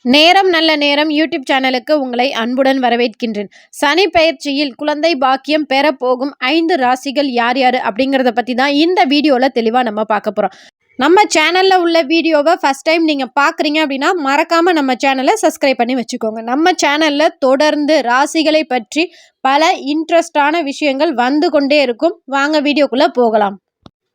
நேரம் நல்ல நேரம் யூடியூப் சேனலுக்கு உங்களை அன்புடன் வரவேற்கின்றேன். சனி பெயர்ச்சியில் குழந்தை பாக்கியம் பெறப்போகும் 5 ராசிகள் யார் யார் அப்படிங்கிறத பற்றி தான் இந்த வீடியோவில் தெளிவாக நம்ம பார்க்க போகிறோம். நம்ம சேனலில் உள்ள வீடியோவை ஃபஸ்ட் டைம் நீங்கள் பார்க்குறீங்க அப்படின்னா மறக்காமல் நம்ம சேனலை சப்ஸ்கிரைப் பண்ணி வச்சுக்கோங்க. நம்ம சேனலில் தொடர்ந்து ராசிகளை பற்றி பல இன்ட்ரெஸ்டான விஷயங்கள் வந்து கொண்டே இருக்கும். வாங்க வீடியோக்குள்ளே போகலாம்.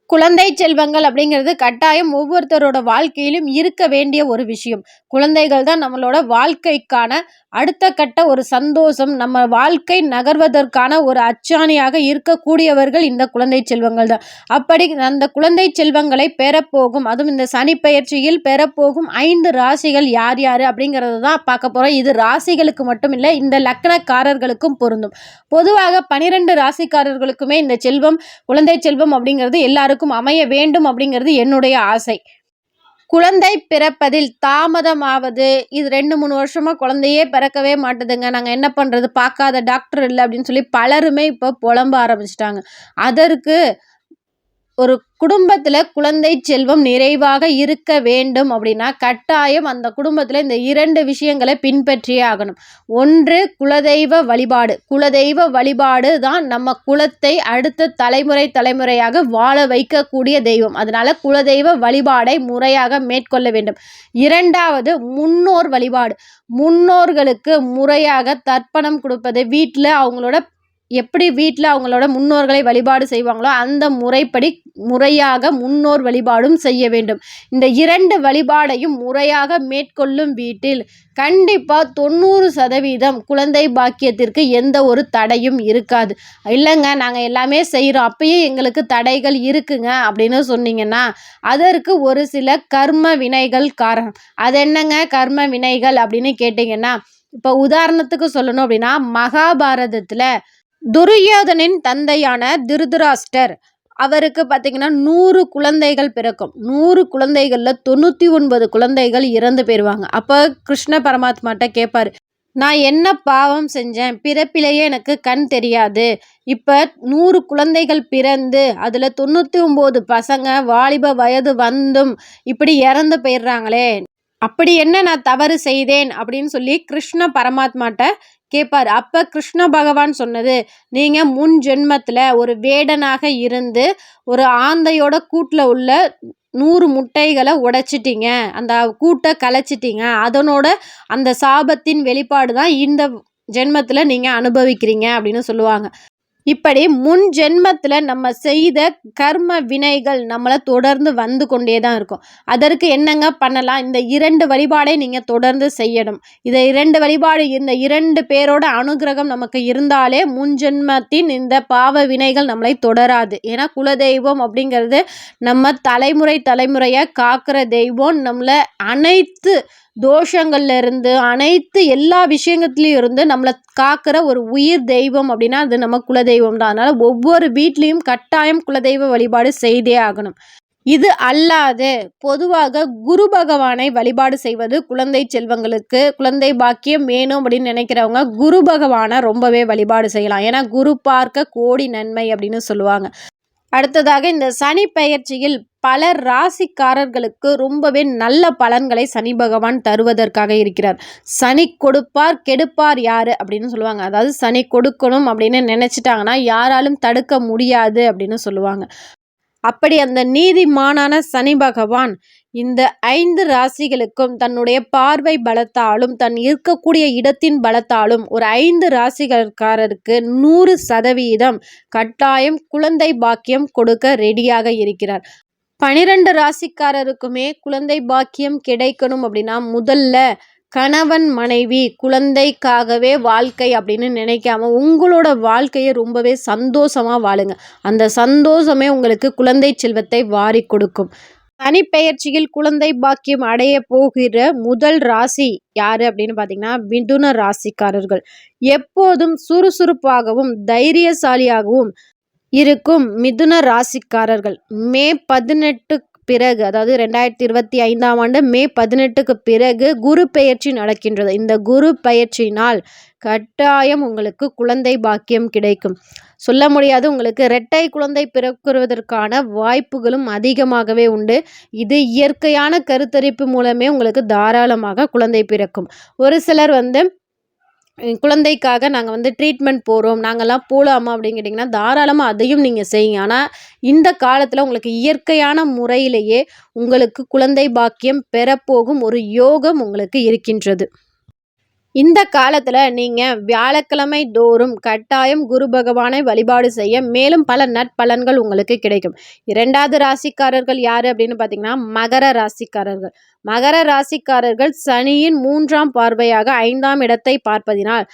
குழந்தை செல்வங்கள் அப்படிங்கிறது கட்டாயம் ஒவ்வொருத்தரோட வாழ்க்கையிலும் இருக்க வேண்டிய ஒரு விஷயம். குழந்தைகள் தான் நம்மளோட வாழ்க்கைக்கான அடுத்த கட்ட ஒரு சந்தோஷம், நம்ம வாழ்க்கை நகர்வதற்கான ஒரு அச்சாணியாக இருக்கக்கூடியவர்கள் இந்த குழந்தை செல்வங்கள் தான். அப்படி அந்த குழந்தை செல்வங்களை பெறப்போகும், அதுவும் இந்த சனி பெயர்ச்சியில் பெறப்போகும் 5 ராசிகள் யார் யார் அப்படிங்கிறது தான் பார்க்க போகிறோம். இது ராசிகளுக்கு மட்டும் இல்லை, இந்த லக்னக்காரர்களுக்கும் பொருந்தும். பொதுவாக 12 ராசிக்காரர்களுக்குமே இந்த செல்வம், குழந்தை செல்வம் அப்படிங்கிறது எல்லாருக்கும் அமைய வேண்டும் அப்படிங்கிறது என்னுடைய ஆசை. குழந்தை பிறப்பதில் தாமதமாவது, இது 2-3 வருஷமா குழந்தையே பிறக்கவே மாட்டுதுங்க, நாங்கள் என்ன பண்ணுறது, பார்க்காத டாக்டர் இல்லை அப்படின்னு சொல்லி பலருமே இப்போ புலம்ப ஆரம்பிச்சிட்டாங்க. அதற்கு ஒரு குடும்பத்தில் குழந்தை செல்வம் நிறைவாக இருக்க வேண்டும் அப்படின்னா கட்டாயம் அந்த குடும்பத்தில் இந்த 2 விஷயங்களை பின்பற்றியே ஆகணும். ஒன்று, குலதெய்வ வழிபாடு. குலதெய்வ வழிபாடு தான் நம்ம குலத்தை அடுத்த தலைமுறையாக வாழ வைக்கக்கூடிய தெய்வம். அதனால குலதெய்வ வழிபாடை முறையாக மேற்கொள்ள வேண்டும். 2வது, முன்னோர் வழிபாடு. முன்னோர்களுக்கு முறையாக தர்ப்பணம் கொடுப்பது, வீட்டில் அவங்களோட முன்னோர்களை வழிபாடு செய்வாங்களோ அந்த முறைப்படி முறையாக முன்னோர் வழிபாடும் செய்ய வேண்டும். இந்த 2 வழிபாடையும் முறையாக மேற்கொள்ளும் வீட்டில் கண்டிப்பாக 90% குழந்தை பாக்கியத்திற்கு எந்த ஒரு தடையும் இருக்காது. இல்லைங்க, நாங்கள் எல்லாமே செய்கிறோம், அப்பயே எங்களுக்கு தடைகள் இருக்குங்க அப்படின்னு சொன்னீங்கன்னா அதற்கு ஒரு சில கர்ம வினைகள் காரணம். அது என்னங்க கர்ம வினைகள் அப்படின்னு கேட்டிங்கன்னா, இப்போ உதாரணத்துக்கு சொல்லணும் அப்படின்னா, மகாபாரதத்தில் துரியோதனின் தந்தையான திருதராஷ்டர், அவருக்கு பார்த்தீங்கன்னா 100 குழந்தைகள் பிறக்கும். 100 குழந்தைகளில் 99 குழந்தைகள் இறந்து போயிடுவாங்க. அப்போ கிருஷ்ண பரமாத்மாட்ட கேட்பார், நான் என்ன பாவம் செஞ்சேன், பிறப்பிலேயே எனக்கு கண் தெரியாது, இப்போ 100 குழந்தைகள் பிறந்து அதில் 99 பசங்க வாலிப வயது வந்தும் இப்படி இறந்து போயிடுறாங்களே, அப்படி என்ன நான் தவறு செய்தேன் அப்படின்னு சொல்லி கிருஷ்ண பரமாத்மாட்ட கேட்பார். அப்போ கிருஷ்ண பகவான் சொன்னது, நீங்கள் முன் ஜென்மத்தில் ஒரு வேடனாக இருந்து ஒரு ஆந்தையோட கூட்டில் உள்ள 100 முட்டைகளை உடைச்சிட்டிங்க, அந்த கூட்டை கலைச்சிட்டிங்க, அதனோட அந்த சாபத்தின் வெளிப்பாடு தான் இந்த ஜென்மத்தில் நீங்கள் அனுபவிக்கிறீங்க அப்படின்னு சொல்லுவாங்க. இப்படி முன் ஜென்மத்தில் நம்ம செய்த கர்ம வினைகள் நம்மளை தொடர்ந்து வந்து கொண்டே தான் இருக்கும். அதற்கு என்னங்க பண்ணலாம், இந்த 2 வழிபாடை நீங்கள் தொடர்ந்து செய்யணும். இதை 2 வழிபாடு, இந்த 2 பேரோட அனுகிரகம் நமக்கு இருந்தாலே முன் ஜென்மத்தின் இந்த பாவ வினைகள் நம்மளை தொடராது. ஏன்னா குலதெய்வம் அப்படிங்கிறது நம்ம தலைமுறையாக காக்கிற தெய்வம். நம்மளை அனைத்து தோஷங்கள்ல இருந்து, அனைத்து எல்லா விஷயங்கள்லையும் இருந்து நம்மளை காக்கிற ஒரு உயிர் தெய்வம் அப்படின்னா அது நம்ம குலதெய்வம் தான். அதனால ஒவ்வொரு வீட்லேயும் கட்டாயம் குலதெய்வ வழிபாடு செய்தே ஆகணும். இது அல்லாது பொதுவாக குரு பகவானை வழிபாடு செய்வது குழந்தை செல்வங்களுக்கு, குழந்தை பாக்கியம் வேணும் அப்படின்னு நினைக்கிறவங்க குரு பகவானை ரொம்பவே வழிபாடு செய்யலாம். ஏன்னா குரு பார்க்க கோடி நன்மை அப்படின்னு சொல்லுவாங்க. அடுத்ததாக, இந்த சனி பெயர்ச்சியில் பல ராசிக்காரர்களுக்கு ரொம்பவே நல்ல பலன்களை சனி பகவான் தருவதற்காக இருக்கிறார். சனி கொடுப்பார் கெடுப்பார் யாரு அப்படின்னு சொல்லுவாங்க. அதாவது சனி கொடுக்கணும் அப்படின்னு நினைச்சிட்டாங்கன்னா யாராலும் தடுக்க முடியாது அப்படின்னு சொல்லுவாங்க. அப்படி அந்த நீதிமானான சனி பகவான் இந்த 5 ராசிகளுக்கும் தன்னுடைய பார்வை பலத்தாலும் தன் இருக்கக்கூடிய இடத்தின் பலத்தாலும் ஒரு 5 ராசிகாரருக்கு 100% கட்டாயம் குழந்தை பாக்கியம் கொடுக்க ரெடியாக இருக்கிறார். 12 ராசிக்காரருக்குமே குழந்தை பாக்கியம் கிடைக்கணும் அப்படின்னா முதல்ல கணவன் மனைவி குழந்தைக்காகவே வாழ்க்கை அப்படின்னு நினைக்காம உங்களோட வாழ்க்கையை ரொம்பவே சந்தோஷமாக வாழுங்க. அந்த சந்தோஷமே உங்களுக்கு குழந்தை செல்வத்தை வாரி கொடுக்கும். சனி பெயர்ச்சியில் குழந்தை பாக்கியம் அடைய போகிற முதல் ராசி யாரு அப்படின்னு பார்த்தீங்கன்னா மிதுன ராசிக்காரர்கள். எப்போதும் சுறுசுறுப்பாகவும் தைரியசாலியாகவும் இருக்கும் மிதுன ராசிக்காரர்கள் மே 18 பிறகு, அதாவது 2025ஆம் ஆண்டு மே 18க்கு பிறகு குரு பெயர்ச்சி நடக்கின்றது. இந்த குரு பெயர்ச்சியினால் கட்டாயம் உங்களுக்கு குழந்தை பாக்கியம் கிடைக்கும். சொல்ல முடியாது, உங்களுக்கு இரட்டை குழந்தை பிறக்குவதற்கான வாய்ப்புகளும் அதிகமாகவே உண்டு. இது இயற்கையான கருத்தரிப்பு மூலமே உங்களுக்கு தாராளமாக குழந்தை பிறக்கும். ஒரு சிலர் குழந்தைக்காக நாங்கள் ட்ரீட்மெண்ட் போகிறோம், நாங்கள்லாம் போகலாமா அப்படின்னு கேட்டிங்கன்னா, தாராளமாக அதையும் நீங்கள் செய்யுங்க. ஆனால் இந்த காலத்தில் உங்களுக்கு இயற்கையான முறையிலேயே உங்களுக்கு குழந்தை பாக்கியம் பெறப்போகும் ஒரு யோகம் உங்களுக்கு இருக்கின்றது. இந்த காலத்தில் நீங்கள் வியாழக்கிழமை தோறும் கட்டாயம் குரு பகவானை வழிபாடு செய்ய மேலும் பல நற்பலன்கள் உங்களுக்கு கிடைக்கும். 2வது ராசிக்காரர்கள் யார் அப்படின்னு பார்த்தீங்கன்னா, மகர ராசிக்காரர்கள். மகர ராசிக்காரர்கள் சனியின் 3ஆம் பார்வையாக 5ஆம் இடத்தை பார்ப்பதினால்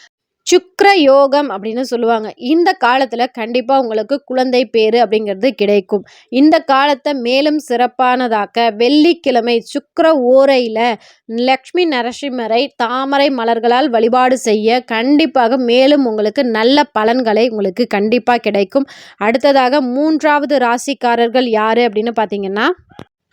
சுக்கிர யோகம் அப்படின்னு சொல்லுவாங்க. இந்த காலத்தில் கண்டிப்பாக உங்களுக்கு குழந்தை பேரு அப்படிங்கிறது கிடைக்கும். இந்த காலத்தை மேலும் சிறப்பானதாக்க வெள்ளிக்கிழமை சுக்கிர ஓரையில் லக்ஷ்மி நரசிம்மரை தாமரை மலர்களால் வழிபாடு செய்ய கண்டிப்பாக மேலும் உங்களுக்கு நல்ல பலன்களை உங்களுக்கு கண்டிப்பாக கிடைக்கும். அடுத்ததாக 3வது ராசிக்காரர்கள் யார் அப்படின்னு பார்த்தீங்கன்னா,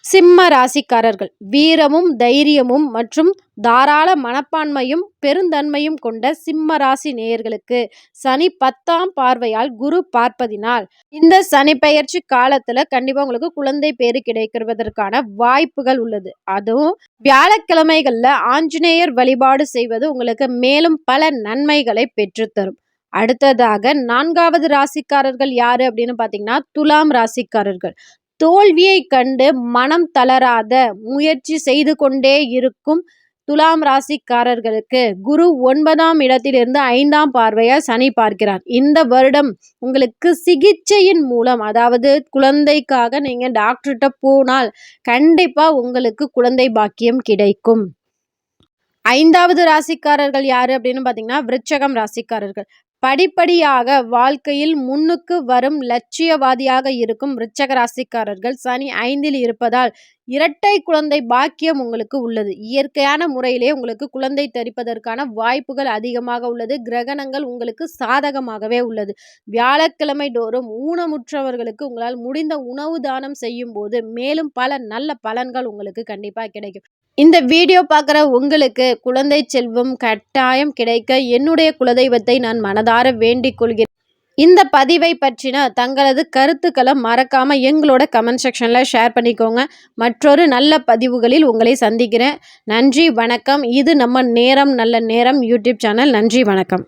சிம்ம ராசிக்காரர்கள். வீரமும் தைரியமும் மற்றும் தாராள மனப்பான்மையும் பெருந்தன்மையும் கொண்ட சிம்ம ராசி நேயர்களுக்கு சனி 10ஆம் பார்வையால் குரு பார்ப்பதினால் இந்த சனி பெயர்ச்சி காலத்துல கண்டிப்பா உங்களுக்கு குழந்தை பேரு கிடைக்கிறதற்கான வாய்ப்புகள் உள்ளது. அதுவும் வியாழக்கிழமைகள்ல ஆஞ்சநேயர் வழிபாடு செய்வது உங்களுக்கு மேலும் பல நன்மைகளை பெற்றுத்தரும். அடுத்ததாக 4வது ராசிக்காரர்கள் யாரு அப்படின்னு பார்த்தீங்கன்னா, துலாம் ராசிக்காரர்கள். தோல்வியை கண்டு மனம் தளராத முயற்சி செய்து கொண்டே இருக்கும் துலாம் ராசிக்காரர்களுக்கு குரு 9ஆம் இடத்திலிருந்து 5ஆம் பார்வையாக சனி பார்க்கிறார். இந்த வருடம் உங்களுக்கு சிகிச்சையின் மூலம், அதாவது குழந்தைக்காக நீங்கள் டாக்டர்கிட்ட போனால் கண்டிப்பாக உங்களுக்கு குழந்தை பாக்கியம் கிடைக்கும். 5வது ராசிக்காரர்கள் யார் அப்படின்னு பார்த்தீங்கன்னா, விருச்சகம் ராசிக்காரர்கள். படிப்படியாக வாழ்க்கையில் முன்னுக்கு வரும் லட்சியவாதியாக இருக்கும் விருச்சக ராசிக்காரர்கள் சனி 5இல் இருப்பதால் இரட்டை குழந்தை பாக்கியம் உங்களுக்கு உள்ளது. இயற்கையான முறையிலே உங்களுக்கு குழந்தை தரிப்பதற்கான வாய்ப்புகள் அதிகமாக உள்ளது. கிரகணங்கள் உங்களுக்கு சாதகமாகவே உள்ளது. வியாழக்கிழமை தோறும் ஊனமுற்றவர்களுக்கு உங்களால் முடிந்த உணவு தானம் செய்யும் போது மேலும் பல நல்ல பலன்கள் உங்களுக்கு கண்டிப்பாக கிடைக்கும். இந்த வீடியோ பார்க்குற உங்களுக்கு குழந்தை செல்வம் கட்டாயம் கிடைக்க என்னுடைய குலதெய்வத்தை நான் மனதார வேண்டிக் கொள்கிறேன். இந்த பதிவை பற்றின தங்களது கருத்துக்களை மறக்காமல் எங்களோட கமெண்ட் செக்ஷனில் ஷேர் பண்ணிக்கோங்க. மற்றொரு நல்ல பதிவுகளில் உங்களை சந்திக்கிறேன். நன்றி, வணக்கம். இது நம்ம நேரம் நல்ல நேரம் யூடியூப் சேனல். நன்றி, வணக்கம்.